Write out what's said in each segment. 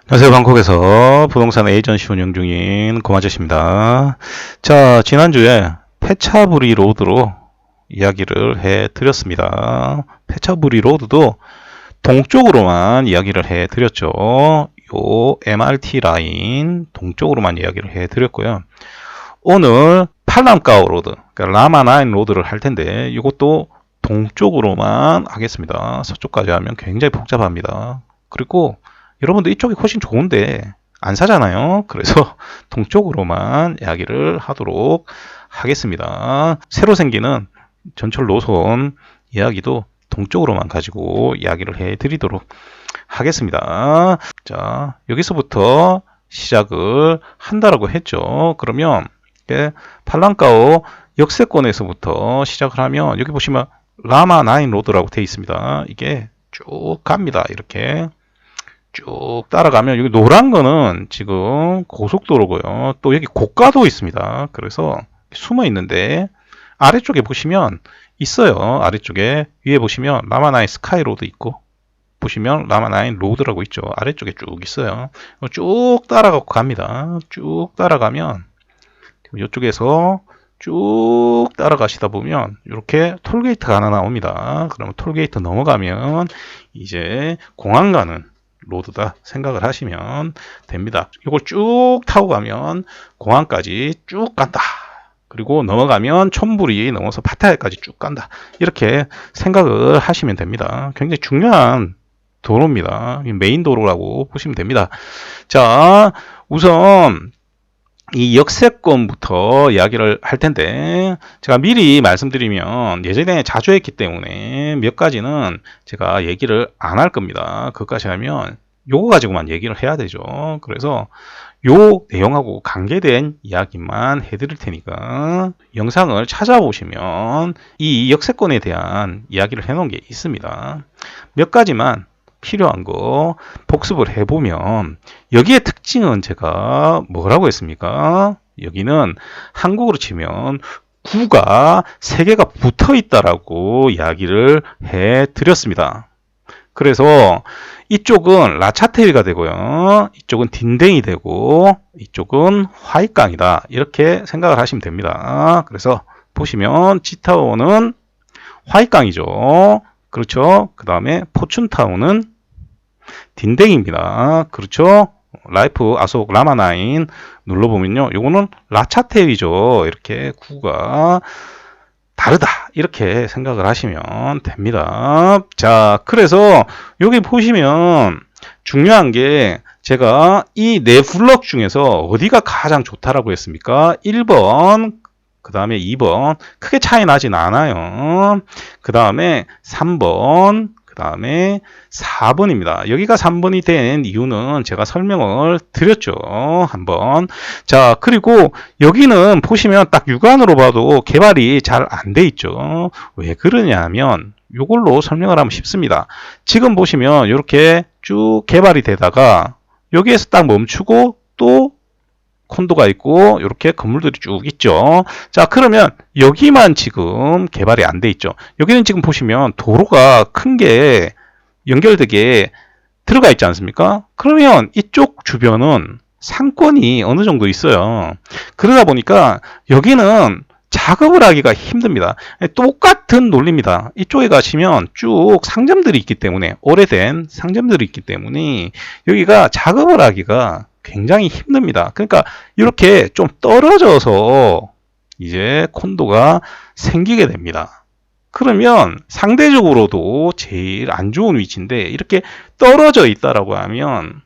안녕하세요. 방콕에서 부동산 에이전시 운영 중인 고마저씨입니다. 자, 지난주에 페차부리 로드로 이야기를 해드렸습니다. 페차부리 로드도 동쪽으로만 이야기를 해드렸죠. 요 MRT 라인 동쪽으로만 이야기를 해드렸고요. 오늘 팔람까오 로드, 그러니까 라마나인 로드를 할 텐데 이것도 동쪽으로만 하겠습니다. 서쪽까지 하면 굉장히 복잡합니다. 그리고 여러분들 이쪽이 훨씬 좋은데 안 사잖아요. 그래서 동쪽으로만 이야기를 하도록 하겠습니다. 새로 생기는 전철 노선 이야기도 동쪽으로만 가지고 이야기를 해드리도록 하겠습니다. 자, 여기서부터 시작을 한다라고 했죠. 그러면 팔랑까오 역세권에서부터 시작을 하면 여기 보시면 라마 9 로드라고 되어 있습니다. 이게 쭉 갑니다. 이렇게 쭉 따라가면 여기 노란 거는 지금 고속도로고요. 또 여기 고가도 있습니다. 그래서 숨어 있는데 아래쪽에 보시면 있어요. 아래쪽에 위에 보시면 라마9 스카이로드 있고 보시면 라마9 로드라고 있죠. 아래쪽에 쭉 있어요. 쭉 따라가고 갑니다. 쭉 따라가면 이쪽에서 쭉 따라가시다 보면 이렇게 톨게이트가 하나 나옵니다. 그러면 톨게이트 넘어가면 이제 공항 가는 로드다 생각을 하시면 됩니다. 이걸 쭉 타고 가면 공항까지 쭉 간다. 그리고 넘어가면 촌부리 넘어서 파타야까지 쭉 간다. 이렇게 생각을 하시면 됩니다. 굉장히 중요한 도로입니다. 메인 도로라고 보시면 됩니다. 자, 우선 이 역세권부터 이야기를 할 텐데 제가 미리 말씀드리면 예전에 자주 했기 때문에 몇 가지는 제가 얘기를 안 할 겁니다. 그것까지 하면 요거 가지고만 얘기를 해야 되죠. 그래서 요 내용하고 관계된 이야기만 해드릴 테니까 영상을 찾아보시면 이 역세권에 대한 이야기를 해놓은 게 있습니다. 몇 가지만 필요한 거 복습을 해보면 여기에 특징은 제가 뭐라고 했습니까? 여기는 한국으로 치면 구가 3개가 붙어 있다라고 이야기를 해드렸습니다. 그래서 이쪽은 라차테리가 되고요. 이쪽은 딘댕이 되고 이쪽은 화이깡이다. 이렇게 생각을 하시면 됩니다. 그래서 보시면 지타워는 화이깡이죠. 그렇죠. 그 다음에 포춘타운은 딘댕입니다. 그렇죠. 라이프 아속 라마9 눌러보면요. 요거는 라차테이죠. 이렇게 구가 다르다. 이렇게 생각을 하시면 됩니다. 자, 그래서 여기 보시면 중요한 게 제가 이 네 블럭 중에서 어디가 가장 좋다라고 했습니까? 1번, 그 다음에 2번 크게 차이 나진 않아요. 그 다음에 3번, 그 다음에 4번입니다. 여기가 3번이 된 이유는 제가 설명을 드렸죠. 한번. 자, 그리고 여기는 보시면 딱 육안으로 봐도 개발이 잘 안 돼 있죠. 왜 그러냐면 이걸로 설명을 하면 쉽습니다. 지금 보시면 이렇게 쭉 개발이 되다가 여기에서 딱 멈추고 또 콘도가 있고 이렇게 건물들이 쭉 있죠. 자, 그러면 여기만 지금 개발이 안 돼 있죠. 여기는 지금 보시면 도로가 큰 게 연결되게 들어가 있지 않습니까? 그러면 이쪽 주변은 상권이 어느 정도 있어요. 그러다 보니까 여기는 작업을 하기가 힘듭니다. 똑같은 논리입니다. 이쪽에 가시면 쭉 상점들이 있기 때문에 오래된 상점들이 있기 때문에 여기가 작업을 하기가 굉장히 힘듭니다. 그러니까 이렇게 좀 떨어져서 이제 콘도가 생기게 됩니다. 그러면 상대적으로도 제일 안 좋은 위치인데 이렇게 떨어져 있다라고 하면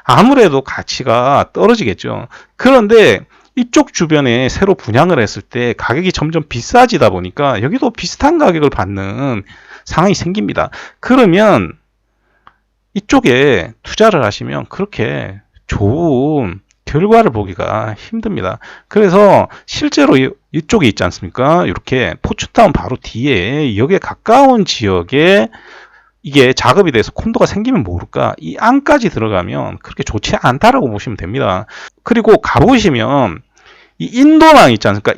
아무래도 가치가 떨어지겠죠. 그런데 이쪽 주변에 새로 분양을 했을 때 가격이 점점 비싸지다 보니까 여기도 비슷한 가격을 받는 상황이 생깁니다. 그러면 이쪽에 투자를 하시면 그렇게 좋은 결과를 보기가 힘듭니다. 그래서 실제로 이쪽에 있지 않습니까? 이렇게 포춘타운 바로 뒤에 여기에 가까운 지역에 이게 작업이 돼서 콘도가 생기면 모를까 이 안까지 들어가면 그렇게 좋지 않다라고 보시면 됩니다. 그리고 가보시면 이 인도랑 있지 않습니까?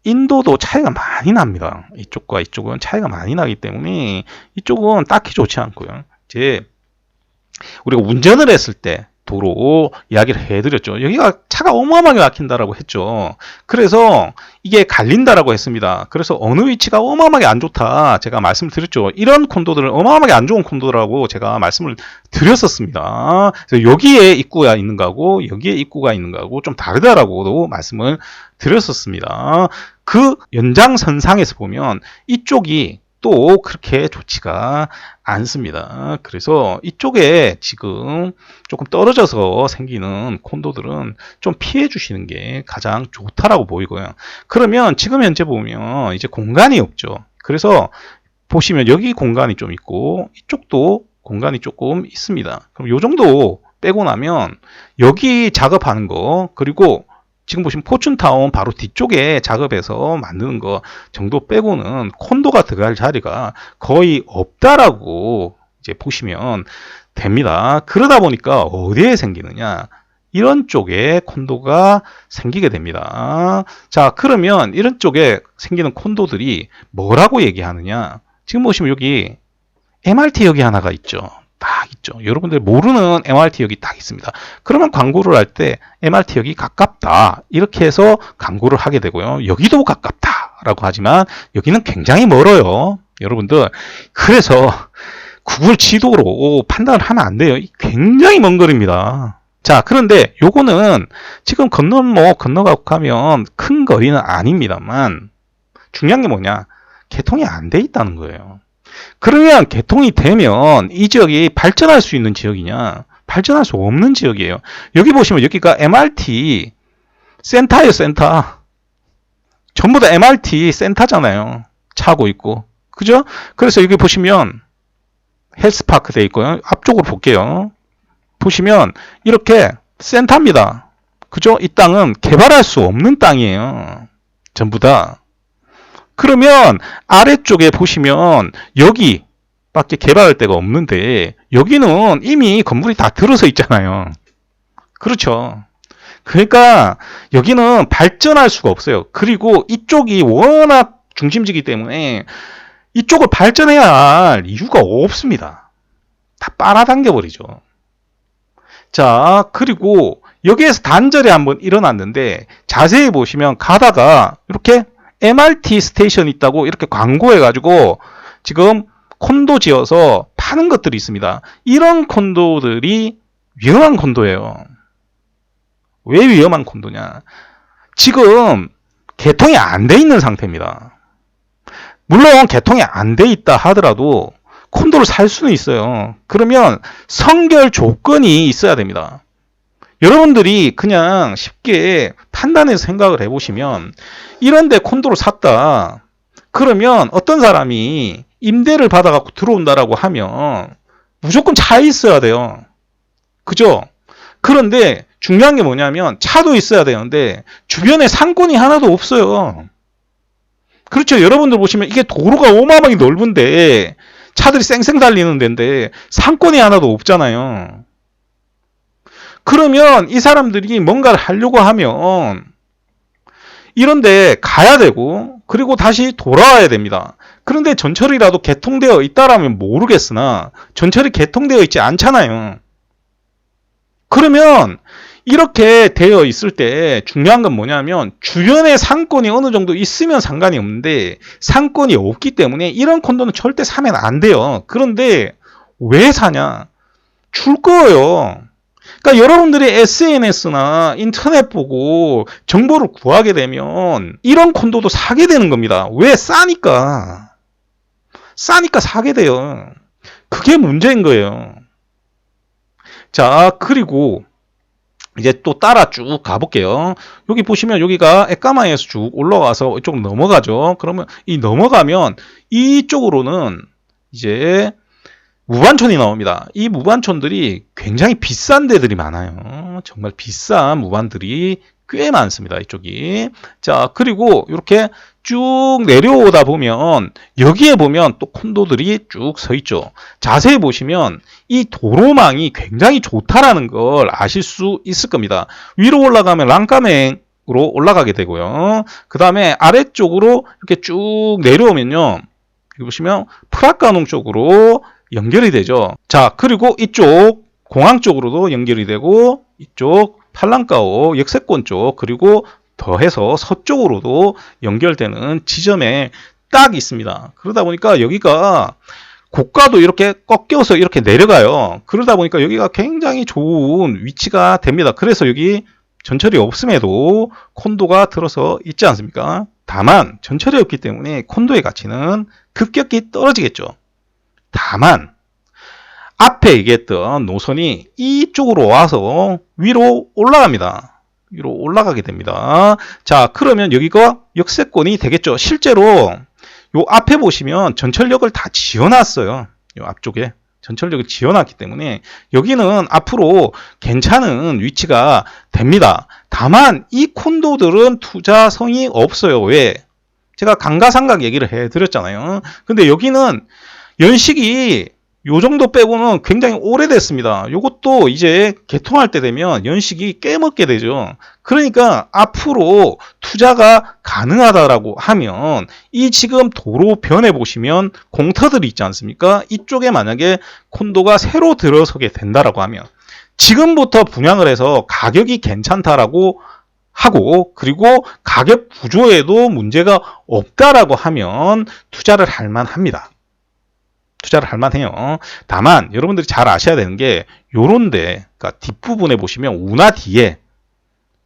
인도도 차이가 많이 납니다. 이쪽과 이쪽은 차이가 많이 나기 때문에 이쪽은 딱히 좋지 않고요. 이제 우리가 운전을 했을 때 도로 이야기를 해드렸죠. 여기가 차가 어마어마하게 막힌다라고 했죠. 그래서 이게 갈린다라고 했습니다. 그래서 어느 위치가 어마어마하게 안 좋다 제가 말씀을 드렸죠. 이런 콘도들은 어마어마하게 안 좋은 콘도라고 제가 말씀을 드렸었습니다. 그래서 여기에 입구가 있는 거하고 여기에 입구가 있는 거하고 좀 다르다라고도 말씀을 드렸었습니다. 그 연장선상에서 보면 이쪽이 또 그렇게 좋지가 않습니다. 그래서 이쪽에 지금 조금 떨어져서 생기는 콘도들은 좀 피해 주시는 게 가장 좋다라고 보이고요. 그러면 지금 현재 보면 이제 공간이 없죠. 그래서 보시면 여기 공간이 좀 있고 이쪽도 공간이 조금 있습니다. 그럼 이 정도 빼고 나면 여기 작업하는 거 그리고 지금 보시면 포춘타운 바로 뒤쪽에 작업해서 만드는 거 정도 빼고는 콘도가 들어갈 자리가 거의 없다라고 이제 보시면 됩니다. 그러다 보니까 어디에 생기느냐? 이런 쪽에 콘도가 생기게 됩니다. 자, 그러면 이런 쪽에 생기는 콘도들이 뭐라고 얘기하느냐? 지금 보시면 여기 MRT역이 하나가 있죠. 딱 있죠. 여러분들 모르는 MRT역이 딱 있습니다. 그러면 광고를 할 때 MRT역이 가깝다 이렇게 해서 광고를 하게 되고요. 여기도 가깝다라고 하지만 여기는 굉장히 멀어요. 여러분들 그래서 구글 지도로 판단을 하면 안 돼요. 굉장히 먼 거리입니다. 자, 그런데 요거는 지금 건너가고 가면 큰 거리는 아닙니다만 중요한 게 뭐냐? 개통이 안 돼 있다는 거예요. 그러면 개통이 되면 이 지역이 발전할 수 있는 지역이냐? 발전할 수 없는 지역이에요. 여기 보시면 여기가 MRT 센터예요, 센터. 전부 다 MRT 센터잖아요. 차고 있고. 그죠? 그래서 여기 보시면 헬스파크 돼 있고요. 앞쪽으로 볼게요. 보시면 이렇게 센터입니다. 그죠? 이 땅은 개발할 수 없는 땅이에요. 전부 다. 그러면 아래쪽에 보시면 여기 밖에 개발할 데가 없는데 여기는 이미 건물이 다 들어서 있잖아요. 그렇죠. 그러니까 여기는 발전할 수가 없어요. 그리고 이쪽이 워낙 중심지기 때문에 이쪽을 발전해야 할 이유가 없습니다. 다 빨아당겨 버리죠. 자, 그리고 여기에서 단절이 한번 일어났는데 자세히 보시면 가다가 이렇게 MRT 스테이션 있다고 이렇게 광고해가지고 지금 콘도 지어서 파는 것들이 있습니다. 이런 콘도들이 위험한 콘도예요. 왜 위험한 콘도냐? 지금 개통이 안 돼 있는 상태입니다. 물론 개통이 안 돼 있다 하더라도 콘도를 살 수는 있어요. 그러면 선결 조건이 있어야 됩니다. 여러분들이 그냥 쉽게 판단해서 생각을 해보시면 이런데 콘도를 샀다. 그러면 어떤 사람이 임대를 받아갖고 들어온다라고 하면 무조건 차 있어야 돼요. 그죠? 그런데 중요한 게 뭐냐면 차도 있어야 되는데 주변에 상권이 하나도 없어요. 그렇죠. 여러분들 보시면 이게 도로가 어마어마하게 넓은데 차들이 쌩쌩 달리는 데인데 상권이 하나도 없잖아요. 그러면 이 사람들이 뭔가를 하려고 하면 이런데 가야 되고 그리고 다시 돌아와야 됩니다. 그런데 전철이라도 개통되어 있다라면 모르겠으나 전철이 개통되어 있지 않잖아요. 그러면 이렇게 되어 있을 때 중요한 건 뭐냐면 주변에 상권이 어느 정도 있으면 상관이 없는데 상권이 없기 때문에 이런 콘도는 절대 사면 안 돼요. 그런데 왜 사냐? 줄 거예요. 그러니까 여러분들이 SNS나 인터넷 보고 정보를 구하게 되면 이런 콘도도 사게 되는 겁니다. 왜? 싸니까. 싸니까 사게 돼요. 그게 문제인 거예요. 자, 그리고 이제 또 따라 쭉 가볼게요. 여기 보시면 여기가 에까마에서 쭉 올라와서 이쪽 넘어가죠. 그러면 이 넘어가면 이쪽으로는 이제 무반촌이 나옵니다. 이 무반촌들이 굉장히 비싼 데들이 많아요. 정말 비싼 무반들이 꽤 많습니다. 이쪽이. 자, 그리고 이렇게 쭉 내려오다 보면 여기에 보면 또 콘도들이 쭉 서 있죠. 자세히 보시면 이 도로망이 굉장히 좋다라는 걸 아실 수 있을 겁니다. 위로 올라가면 랑카맹으로 올라가게 되고요. 그 다음에 아래쪽으로 이렇게 쭉 내려오면요. 여기 보시면 프라카농 쪽으로 연결이 되죠. 자, 그리고 이쪽 공항 쪽으로도 연결이 되고 이쪽 팔랑까오 역세권 쪽 그리고 더해서 서쪽으로도 연결되는 지점에 딱 있습니다. 그러다 보니까 여기가 고가도 이렇게 꺾여서 이렇게 내려가요. 그러다 보니까 여기가 굉장히 좋은 위치가 됩니다. 그래서 여기 전철이 없음에도 콘도가 들어서 있지 않습니까? 다만 전철이 없기 때문에 콘도의 가치는 급격히 떨어지겠죠. 다만 앞에 얘기했던 노선이 이쪽으로 와서 위로 올라갑니다. 위로 올라가게 됩니다. 자, 그러면 여기가 역세권이 되겠죠. 실제로 요 앞에 보시면 전철역을 다 지어놨어요. 요 앞쪽에 전철역을 지어놨기 때문에 여기는 앞으로 괜찮은 위치가 됩니다. 다만 이 콘도들은 투자성이 없어요. 왜? 제가 감가상각 얘기를 해드렸잖아요. 근데 여기는 연식이 요 정도 빼고는 굉장히 오래됐습니다. 요것도 이제 개통할 때 되면 연식이 꽤 먹게 되죠. 그러니까 앞으로 투자가 가능하다라고 하면 이 지금 도로변에 보시면 공터들이 있지 않습니까? 이쪽에 만약에 콘도가 새로 들어서게 된다라고 하면 지금부터 분양을 해서 가격이 괜찮다라고 하고 그리고 가격 구조에도 문제가 없다라고 하면 투자를 할 만합니다. 투자를 할 만해요. 다만 여러분들이 잘 아셔야 되는 게 요런데 그러니까 뒷부분에 보시면 운하 뒤에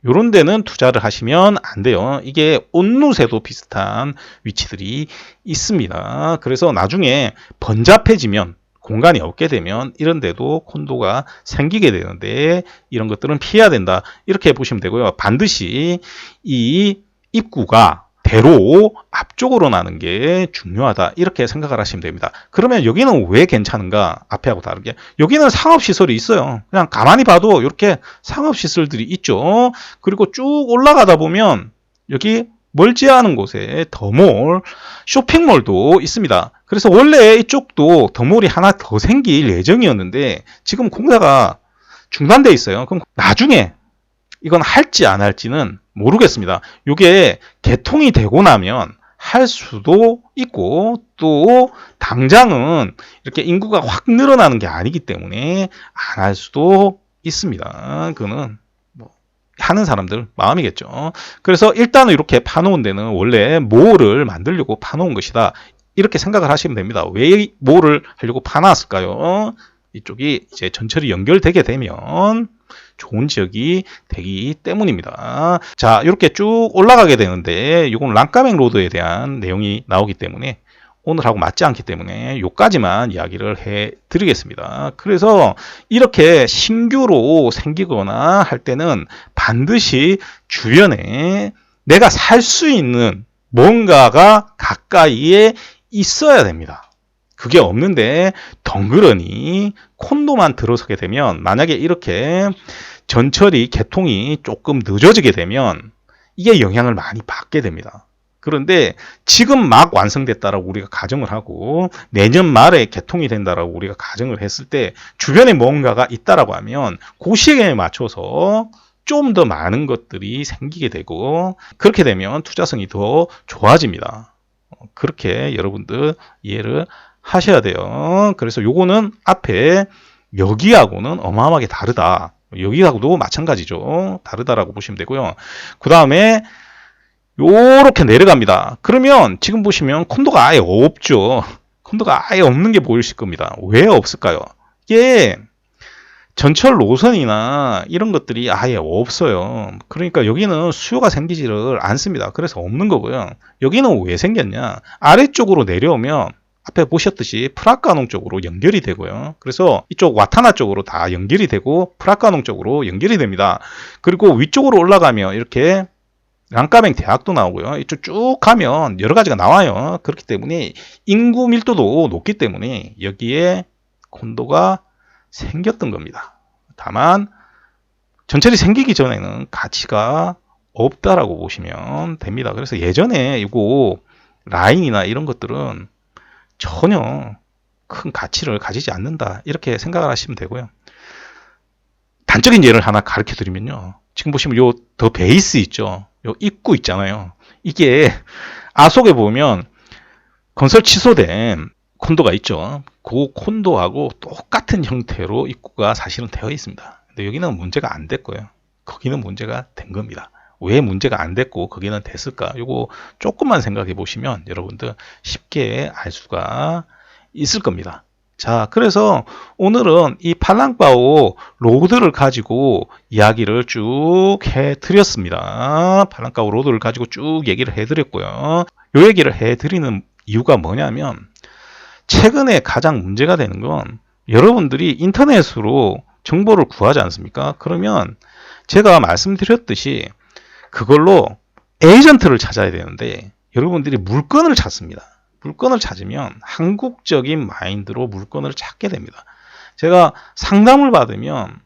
요런 데는 투자를 하시면 안 돼요. 이게 온누세도 비슷한 위치들이 있습니다. 그래서 나중에 번잡해지면 공간이 없게 되면 이런 데도 콘도가 생기게 되는데 이런 것들은 피해야 된다. 이렇게 보시면 되고요. 반드시 이 입구가 대로 앞쪽으로 나는 게 중요하다. 이렇게 생각을 하시면 됩니다. 그러면 여기는 왜 괜찮은가? 앞에하고 다르게. 여기는 상업시설이 있어요. 그냥 가만히 봐도 이렇게 상업시설들이 있죠. 그리고 쭉 올라가다 보면 여기 멀지 않은 곳에 더몰, 쇼핑몰도 있습니다. 그래서 원래 이쪽도 더몰이 하나 더 생길 예정이었는데 지금 공사가 중단돼 있어요. 그럼 나중에 이건 할지 안 할지는 모르겠습니다. 이게 개통이 되고 나면 할 수도 있고 또 당장은 이렇게 인구가 확 늘어나는 게 아니기 때문에 안 할 수도 있습니다. 그거는 뭐 하는 사람들 마음이겠죠. 그래서 일단은 이렇게 파놓은 데는 원래 몰을 만들려고 파놓은 것이다. 이렇게 생각을 하시면 됩니다. 왜 몰을 하려고 파놨을까요? 이쪽이 이제 전철이 연결되게 되면 좋은 지역이 되기 때문입니다. 자, 이렇게 쭉 올라가게 되는데 이건 랑까맹 로드에 대한 내용이 나오기 때문에 오늘하고 맞지 않기 때문에 요까지만 이야기를 해 드리겠습니다. 그래서 이렇게 신규로 생기거나 할 때는 반드시 주변에 내가 살 수 있는 뭔가가 가까이에 있어야 됩니다. 그게 없는데 덩그러니 콘도만 들어서게 되면 만약에 이렇게 전철이 개통이 조금 늦어지게 되면 이게 영향을 많이 받게 됩니다. 그런데 지금 막 완성됐다라고 우리가 가정을 하고 내년 말에 개통이 된다라고 우리가 가정을 했을 때 주변에 뭔가가 있다라고 하면 그 시기에 맞춰서 좀 더 많은 것들이 생기게 되고 그렇게 되면 투자성이 더 좋아집니다. 그렇게 여러분들 이해를 하셔야 돼요. 그래서 요거는 앞에 여기하고는 어마어마하게 다르다. 여기하고도 마찬가지죠. 다르다라고 보시면 되고요. 그 다음에 요렇게 내려갑니다. 그러면 지금 보시면 콘도가 아예 없죠. 콘도가 아예 없는 게 보이실 겁니다. 왜 없을까요? 이게 전철 노선이나 이런 것들이 아예 없어요. 그러니까 여기는 수요가 생기지를 않습니다. 그래서 없는 거고요. 여기는 왜 생겼냐? 아래쪽으로 내려오면 앞에 보셨듯이 프라카농 쪽으로 연결이 되고요. 그래서 이쪽 와타나 쪽으로 다 연결이 되고 프라카농 쪽으로 연결이 됩니다. 그리고 위쪽으로 올라가면 이렇게 랑까맹 대학도 나오고요. 이쪽 쭉 가면 여러 가지가 나와요. 그렇기 때문에 인구 밀도도 높기 때문에 여기에 콘도가 생겼던 겁니다. 다만 전철이 생기기 전에는 가치가 없다라고 보시면 됩니다. 그래서 예전에 이거 라인이나 이런 것들은 전혀 큰 가치를 가지지 않는다. 이렇게 생각을 하시면 되고요. 단적인 예를 하나 가르쳐 드리면요. 지금 보시면 요 더 베이스 있죠. 요 입구 있잖아요. 이게 아속에 보면 건설 취소된 콘도가 있죠. 그 콘도하고 똑같은 형태로 입구가 사실은 되어 있습니다. 근데 여기는 문제가 안 됐고요. 거기는 문제가 된 겁니다. 왜 문제가 안 됐고 거기는 됐을까? 요거 조금만 생각해 보시면 여러분들 쉽게 알 수가 있을 겁니다. 자, 그래서 오늘은 이 팔랑바오 로드를 가지고 이야기를 쭉 해드렸습니다. 팔랑바오 로드를 가지고 쭉 얘기를 해드렸고요. 요 얘기를 해드리는 이유가 뭐냐면 최근에 가장 문제가 되는 건 여러분들이 인터넷으로 정보를 구하지 않습니까? 그러면 제가 말씀드렸듯이 그걸로 에이전트를 찾아야 되는데 여러분들이 물건을 찾습니다. 물건을 찾으면 한국적인 마인드로 물건을 찾게 됩니다. 제가 상담을 받으면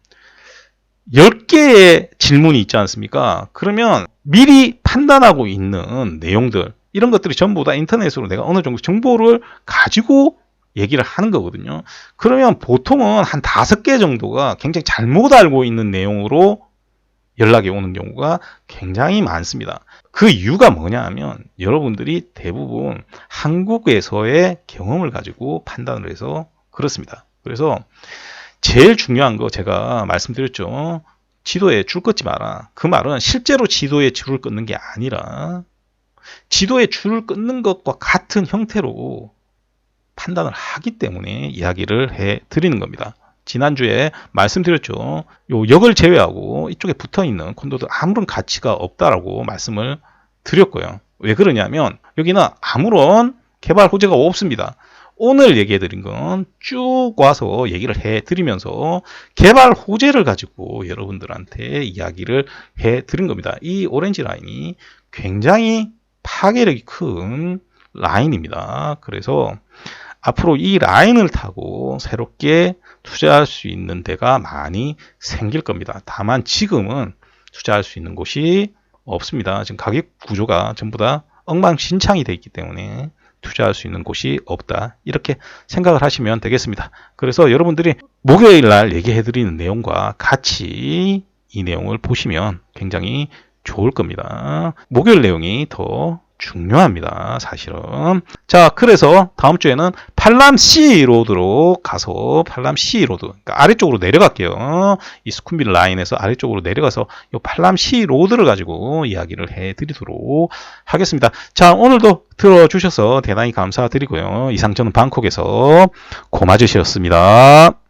10개의 질문이 있지 않습니까? 그러면 미리 판단하고 있는 내용들 이런 것들이 전부 다 인터넷으로 내가 어느 정도 정보를 가지고 얘기를 하는 거거든요. 그러면 보통은 한 5개 정도가 굉장히 잘못 알고 있는 내용으로 연락이 오는 경우가 굉장히 많습니다. 그 이유가 뭐냐 하면 여러분들이 대부분 한국에서의 경험을 가지고 판단을 해서 그렇습니다. 그래서 제일 중요한 거 제가 말씀드렸죠. 지도에 줄 긋지 마라. 그 말은 실제로 지도에 줄을 긋는 게 아니라 지도에 줄을 긋는 것과 같은 형태로 판단을 하기 때문에 이야기를 해 드리는 겁니다. 지난주에 말씀드렸죠. 요 역을 제외하고 이쪽에 붙어 있는 콘도도 아무런 가치가 없다라고 말씀을 드렸고요. 왜 그러냐면 여기는 아무런 개발 호재가 없습니다. 오늘 얘기해 드린 건 쭉 와서 얘기를 해 드리면서 개발 호재를 가지고 여러분들한테 이야기를 해 드린 겁니다. 이 오렌지 라인이 굉장히 파괴력이 큰 라인입니다. 그래서 앞으로 이 라인을 타고 새롭게 투자할 수 있는 데가 많이 생길 겁니다. 다만 지금은 투자할 수 있는 곳이 없습니다. 지금 가격 구조가 전부 다 엉망진창이 되어 있기 때문에 투자할 수 있는 곳이 없다. 이렇게 생각을 하시면 되겠습니다. 그래서 여러분들이 목요일 날 얘기해 드리는 내용과 같이 이 내용을 보시면 굉장히 좋을 겁니다. 목요일 내용이 더 중요합니다. 사실은. 자, 그래서 다음 주에는 팔람C 로드로 가서 팔람C 로드, 그러니까 아래쪽으로 내려갈게요. 이 스쿰빌 라인에서 아래쪽으로 내려가서 이 팔람C 로드를 가지고 이야기를 해드리도록 하겠습니다. 자, 오늘도 들어주셔서 대단히 감사드리고요. 이상 저는 방콕에서 고마주시였습니다.